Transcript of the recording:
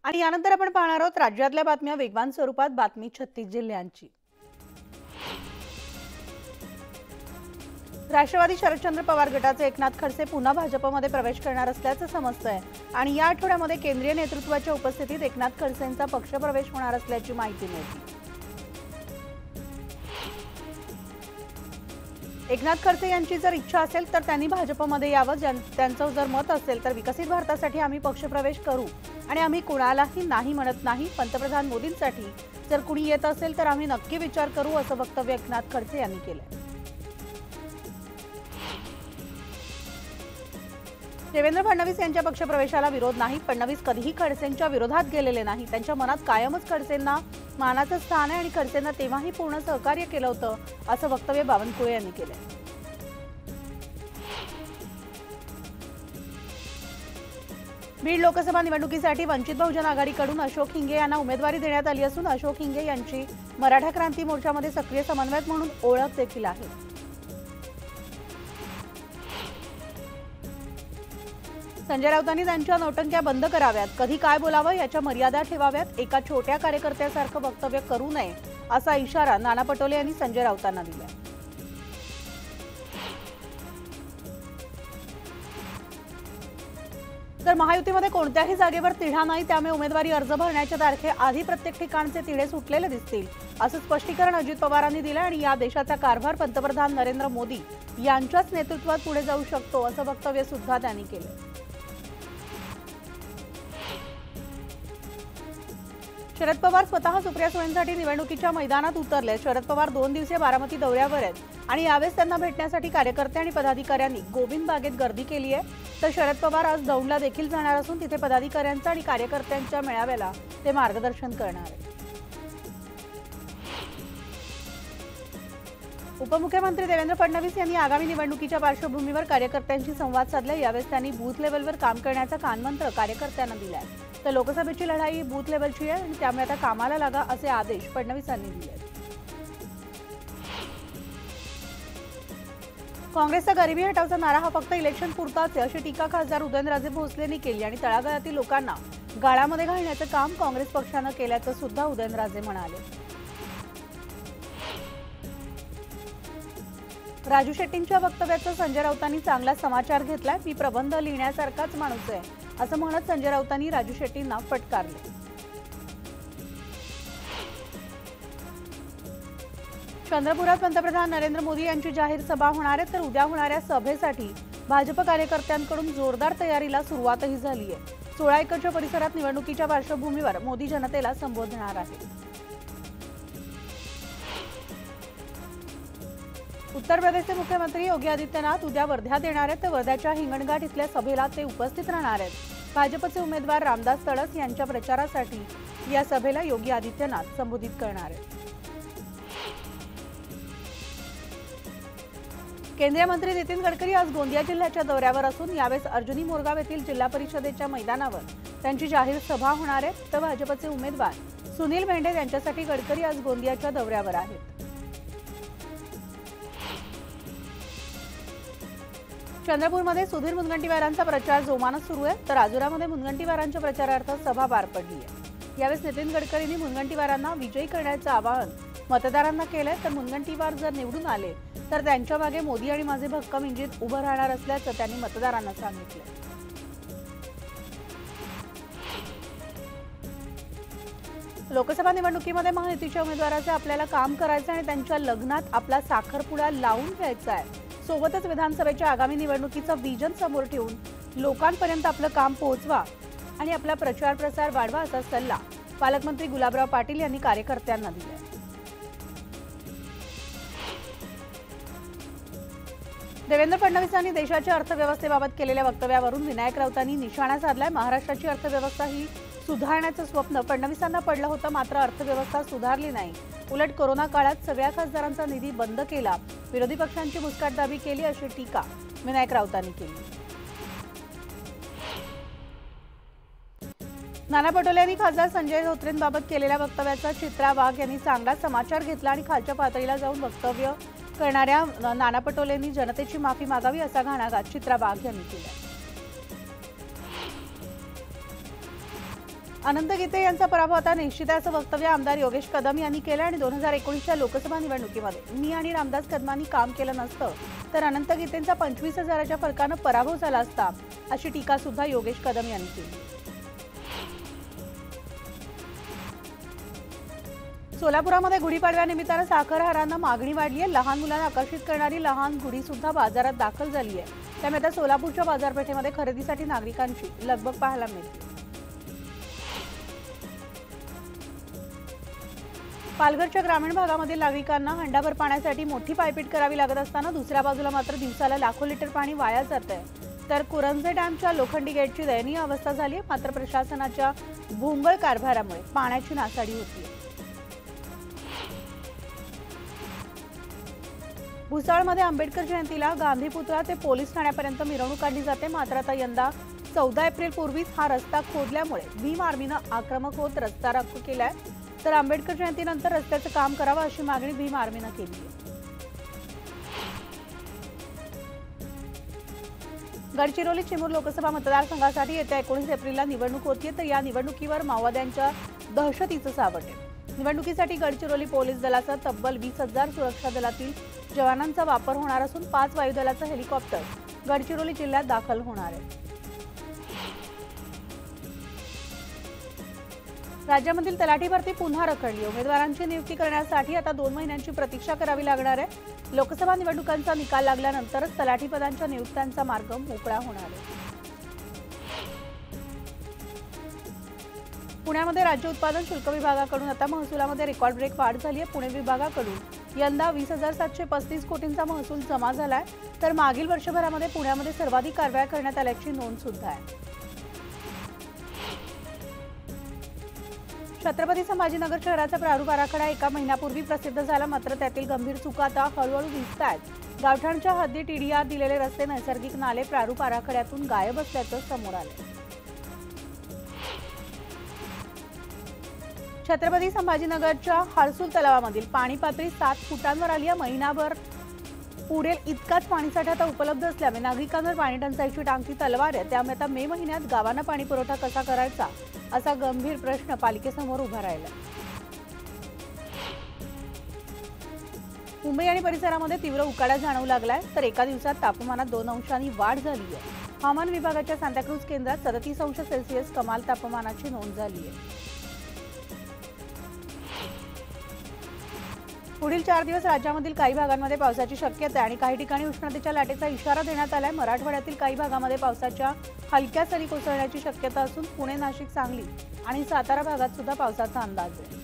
आणि यानंतर आपण पाहणार आहोत राज्यातल्या बातम्या वेगवान स्वरूपात बातमी 36 जिल्ह्यांची। राष्ट्रवादी शरदचंद्र पवार गटाचे एकनाथ खडसे पुन्हा भाजपमध्ये प्रवेश करणार असल्याचं समजतंय आणि या आठवड्यामध्ये केंद्रीय नेतृत्वाच्या उपस्थितीत एकनाथ खडसेंचा पक्षप्रवेश होणार असल्याची माहिती मिळते। एकनाथ खडसे यांची जर इच्छा असेल तर त्यांनी भाजपमध्ये यावं, त्यांचं जर मत असेल तर विकसित भारतासाठी आम्ही पक्षप्रवेश करू आणि आम्ही कुणालाही नाही म्हणत नाही। पंतप्रधान मोदींसाठी जर कुणी येत असेल तर आम्ही नक्की विचार करू, असं वक्तव्य एकनाथ खडसे यांनी केलंय। देवेंद्र फडणवीस यांच्या पक्षप्रवेशाला विरोध नाही। फडणवीस कधीही खडसेंच्या विरोधात गेलेले नाही। त्यांच्या मनात कायमच खडसेंना मानाचं स्थान आहे आणि खडसेंना तेव्हाही पूर्ण सहकार्य केलं होतं, असं वक्तव्य बावनकुळे यांनी केलंय। बीड लोकसभा निवडणुकीसाठी वंचित बहुजन आघाडीकडून अशोक हिंगे यांना उमेदवारी देण्यात आली असून अशोक हिंगे यांची मराठा क्रांती मोर्चामध्ये सक्रिय समन्वयक म्हणून ओळख देखील आहे। संजय राऊतांनी त्यांच्या नौटंक्या बंद कराव्यात, कधी काय बोलावं याच्या मर्यादा ठेवाव्यात, एका छोट्या कार्यकर्त्यासारखं वक्तव्य करू नये, असा इशारा नाना पटोले यांनी संजय राऊतांना दिला। तर महायुतीमध्ये कोणत्याही जागेवर तिढा नाही, त्यामुळे उमेदवारी अर्ज भरण्याच्या तारखेआधी प्रत्येक ठिकाणचे तिढे सुटलेले दिसतील, असं स्पष्टीकरण अजित पवारांनी दिलं आणि या देशाचा कारभार पंतप्रधान नरेंद्र मोदी यांच्याच नेतृत्वात पुढे जाऊ शकतो, असं वक्तव्य सुद्धा त्यांनी केलं। शरद पवार स्वतः सुप्रिया सुळेंसाठी निवडणुकीच्या मैदानात उतरले। शरद पवार 2 दिवसीय बारामती दौऱ्यावर आहेत आणि यावेळेस त्यांना भेटण्यासाठी कार्यकर्ते आणि पदाधिकाऱ्यांनी गोविंद बागेत गर्दी केली आहे। तर शरद पवार आज दौंडला देखील जाणार असून तिथे पदाधिकाऱ्यांच्या आणि कार्यकर्त्यांच्या मेळाव्याला ते मार्गदर्शन करणार आहेत। उपमुख्यमंत्री देवेंद्र फडणवीस यांनी आगामी निवडणुकीच्या पार्श्वभूमीवर कार्यकर्त्यांशी संवाद साधला। यावेळेस त्यांनी बूथ लेव्हलवर काम करण्याचा कानमंत्र कार्यकर्त्यांना दिलाय। तर लोकसभेची लढाई बूथ लेव्हलची आहे आणि त्यामुळे आता कामाला लागा, असे आदेश फडणवीसांनी दिले। काँग्रेसचा गरिबी हटावचा नारा हा फक्त इलेक्शन पुरताच आहे, अशी टीका खासदार उदयनराजे भोसलेंनी केली आणि तळागाळातील लोकांना गाळामध्ये घालण्याचं काम काँग्रेस पक्षानं केल्याचं सुद्धा उदयनराजे म्हणाले। राजू शेट्टींच्या वक्तव्याचा संजय राऊतांनी चांगला समाचार घेतलाय। मी प्रबंध लिहिण्यासारखाच माणूस आहे, असं म्हणत संजय राऊतांनी राजू शेट्टींना फटकारले। चंद्रपुरात पंतप्रधान नरेंद्र मोदी यांची जाहीर सभा होणार आहे, तर उद्या होणाऱ्या सभेसाठी भाजप कार्यकर्त्यांकडून जोरदार तयारीला सुरुवातही झाली आहे। 16 एकरच्या परिसरात निवडणुकीच्या पार्श्वभूमीवर मोदी जनतेला संबोधणार आहेत। उत्तर प्रदेशचे मुख्यमंत्री योगी आदित्यनाथ उद्या वर्ध्यात येणार आहेत, तर वर्ध्याच्या हिंगणघाट इथल्या सभेला ते उपस्थित राहणार आहेत। भाजपचे उमेदवार रामदास तडस यांच्या प्रचारासाठी या सभेला योगी आदित्यनाथ संबोधित करणार आहेत। केंद्रीय मंत्री नितीन गडकरी आज गोंदिया जिल्ह्याच्या दौऱ्यावर असून यावेळेस अर्जुनी मोरगाव येथील जिल्हा परिषदेच्या मैदानावर त्यांची जाहीर सभा होणार आहे। तर भाजपचे उमेदवार सुनील मेंढे यांच्यासाठी गडकरी आज गोंदियाच्या दौऱ्यावर आहेत। चंद्रपूरमध्ये सुधीर मुनगंटीवारांचा प्रचार जोमानं सुरू आहे, तर राजुरामध्ये मुनगंटीवारांच्या प्रचारार्थ सभा पार पडली आहे। यावेळेस नितीन गडकरींनी मुनगंटीवारांना विजयी करण्याचं आवाहन मतदारांना केलंय। तर मुनगंटीवार जर निवडून आले तर त्यांच्या मागे मोदी आणि माझे भक्कम इंजिन उभं राहणार असल्याचं त्यांनी मतदारांना सांगितलं। लोकसभा निवडणुकीमध्ये महायुतीच्या उमेदवाराचे आपल्याला काम करायचं आणि त्यांच्या लग्नात आपला साखरपुडा लावून घ्यायचा आहे। सोबतच विधानसभेच्या आगामी निवडणुकीचं विजन समोर ठेवून लोकांपर्यंत आपलं काम पोहोचवा आणि आपला प्रचार प्रसार वाढवा, असा सल्ला पालकमंत्री गुलाबराव पाटील यांनी कार्यकर्त्यांना दिला। देवेंद्र फडणवीसांनी देशाच्या अर्थव्यवस्थेबाबत केलेल्या वक्तव्यावरून विनायक राऊतांनी निशाणा साधलाय। महाराष्ट्राची अर्थव्यवस्था ही सुधारण्याचं स्वप्न फडणवीसांना पडलं होतं, मात्र अर्थव्यवस्था सुधारली नाही। उलट कोरोना काळात सगळ्या खासदारांचा निधी बंद केला, विरोधी पक्षांची मुस्काटदाबी केली, अशी टीका विनायक राऊतांनी केली। नाना पटोले यांनी खासदार संजय धोत्रेंबाबत केलेल्या वक्तव्याचा चित्रा वाघ यांनी चांगला समाचार घेतला आणि खालच्या पातळीला जाऊन वक्तव्य करणाऱ्या नाना पटोलेंनी जनतेची माफी मागावी, असा घणाघात चित्रा वाघ यांनी केला। अनंत गीते यांचा पराभव आता निश्चित आहे असं वक्तव्य आमदार योगेश कदम यांनी केलं आणि 2019च्या लोकसभा निवडणुकीमध्ये मी आणि रामदास कदमांनी काम केलं नसतं तर अनंत गीतेंचा 25,000च्या फरकानं पराभव झाला असता अशी टीका सुद्धा योगेश कदम यांनी केली। सोलापुरामध्ये गुढीपाडव्यानिमित्तानं साखर हारांना मागणी वाढली आहे। लहान मुलांना आकर्षित करणारी लहान गुढी सुद्धा बाजारात दाखल झाली आहे। त्यामुळे आता सोलापूरच्या बाजारपेठेमध्ये खरेदीसाठी नागरिकांची लगबग पाहायला मिळते। पालघरच्या ग्रामीण भागामधील नागरिकांना हंडाभर पाण्यासाठी मोठी पायपीट करावी लागत असताना दुसऱ्या बाजूला मात्र दिवसाला लाखो लिटर पाणी वाया जातंय। तर कुरंजे डॅमच्या लोखंडी गेटची दयनीय अवस्था झाली आहे। मात्र प्रशासनाच्या भोंगळ कारभारामुळे पाण्याची नासाडी होती। भुसावळमध्ये आंबेडकर जयंतीला गांधी पुतळा ते पोलीस ठाण्यापर्यंत मिरवणूक काढली जाते। मात्र आता यंदा 14 एप्रिल पूर्वीच हा रस्ता खोदल्यामुळे भीम आर्मीनं आक्रमक होत रस्ता रोको केलाय। तर आंबेडकर जयंतीनंतर रस्त्याचं काम करावं अशी मागणी भीम आर्मीनं केली आहे। गडचिरोली चिमूर लोकसभा मतदारसंघासाठी येत्या 19 एप्रिलला निवडणूक होतीये। तर या निवडणुकीवर माओवाद्यांच्या दहशतीचं सावट आहे। निवडणुकीसाठी गडचिरोली पोलीस दलासह तब्बल 20,000 सुरक्षा दलातील जवानांचा वापर होणार असून 5 वायुदलाचं हेलिकॉप्टर गडचिरोली जिल्ह्यात दाखल होणार आहे। राज्यामधील तलाठी भरती पुन्हा रखडली। उमेदवारांची नियुक्ती करण्यासाठी आता 2 महिन्यांची प्रतीक्षा करावी लागणार आहे। लोकसभा निवडणुकांचा निकाल लागल्यानंतरच तलाठी पदांच्या नियुक्त्यांचा मार्ग मोकळा होणार आहे। पुण्यामध्ये राज्य उत्पादन शुल्क विभागाकडून आता महसुलामध्ये रेकॉर्ड ब्रेक वाढ झाली आहे। पुणे विभागाकडून यंदा 20,735 कोटींचा महसूल जमा झालाय। तर मागील वर्षभरामध्ये पुण्यामध्ये सर्वाधिक कारवाया करण्यात आल्याची नोंद सुद्धा आहे। छत्रपती संभाजीनगर शहराचा प्रारूप आराखडा एका महिन्यापूर्वी प्रसिद्ध झाला। मात्र त्यातील गंभीर चुका आता हळूहळू दिसत आहेत। गावठाणच्या हद्दीत टीडीआर दिलेले रस्ते, नैसर्गिक नाले प्रारूप आराखड्यातून गायब असल्याचं समोर आलं। छत्रपती संभाजीनगरच्या हर्सुल तलावामधील पाणी पातळी 7 फुटांवर आली आहे। महिनाभर पुरेल इतकाच पाणीसाठा आता उपलब्ध असल्यामुळे नागरिकांवर पाणी टंचाईची टांगती तलवार आहे। त्यामुळे आता मे महिन्यात गावांना पाणी पुरवठा कसा करायचा असा गंभीर प्रश्न पालिकेसमोर उभा राहिला। मुंबई आणि परिसरामध्ये तीव्र उकाडा जाणवू लागलाय। तर एका दिवसात तापमानात 2 अंशांनी वाढ झाली आहे। हवामान विभागाच्या सांताक्रूज केंद्रात 37 अंश सेल्सिअस कमाल तापमानाची नोंद झाली आहे। पुढील 4 दिवस राज्यामधील काही भागांमध्ये पावसाची शक्यता आहे आणि काही ठिकाणी उष्णतेच्या लाटेचा इशारा देण्यात आलाय। मराठवाड्यातील काही भागामध्ये पावसाच्या हलक्या सरी कोसळण्याची शक्यता असून पुणे, नाशिक, सांगली आणि सातारा भागात सुद्धा पावसाचा अंदाज आहे।